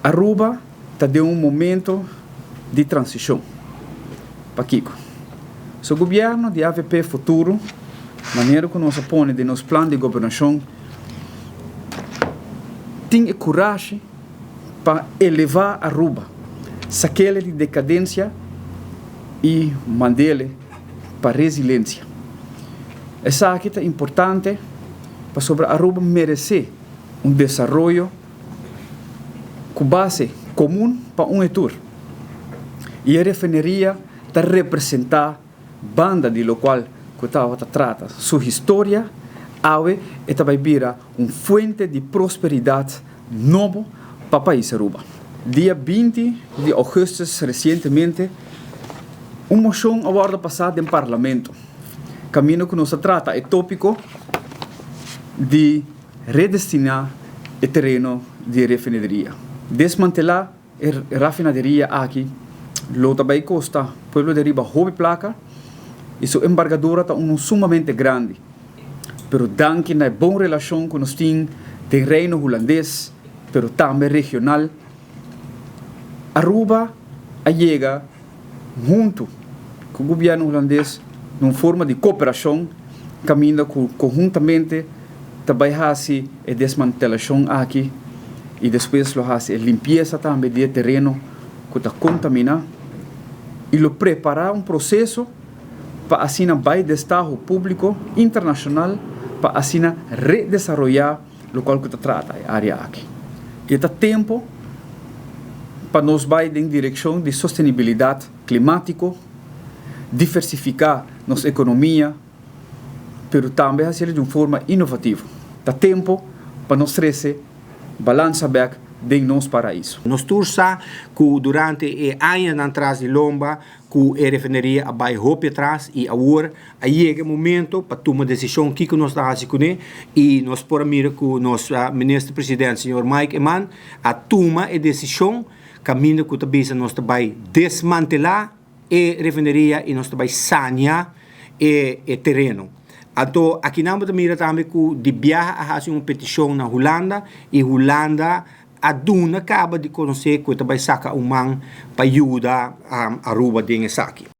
Aruba está de um momento de transição. Para Kiko. O governo de AVP futuro, maneira que nós põe de nosso plano de governação, tem coragem para elevar Aruba, saquele de decadência e mandele para resiliência. Essa aqui é importante para sobre Aruba merecer desenvolvimento com base comum para etur. E a refineria está representar banda de lo qual que trata sua história, ave e também vira fonte de prosperidade novo para o país Aruba. Dia 20 de agosto, recentemente, uma moção agora passada em parlamento. Caminho que nos trata é tópico de redestinar o terreno de refinaria. Desmantelar a refinaria aqui, lo também custa, pueblo de Riba, hobby placa, e sua embargadora está sumamente grande. Pero danke na boa relação que nós temos com o reino holandês, pero também regional, Aruba chega junto com o governo holandês numa forma de cooperação, caminhando conjuntamente, também faz a desmantelação aqui e depois faz a limpeza também do terreno que está contaminado e preparar processo para assim vai de Estado público internacional para assim redesenvolver o qual que trata a área aqui. E está tempo para nós vai em direção de sustentabilidade climática, diversificar nossa economia, mas também fazer de uma forma inovativa. Está tempo para nós trazer balança back de nosso paraíso. Nós torçamos que durante anos atrás de Lomba, que a refineria vai roupa atrás e agora chega o momento para tomar decisão que nós estamos fazendo e nós podemos mirar que o nosso ministro-presidente, Sr. Mike Eman, a toma a decisão caminho que talvez nós vai desmantelar a refineria e nós vai sanear o terreno. Então, aqui nós mira também que de viajar a fazer uma petição na Holanda e Holanda a duna acaba de conhecer que vai sacar um man para ajudar a Aruba de aqui.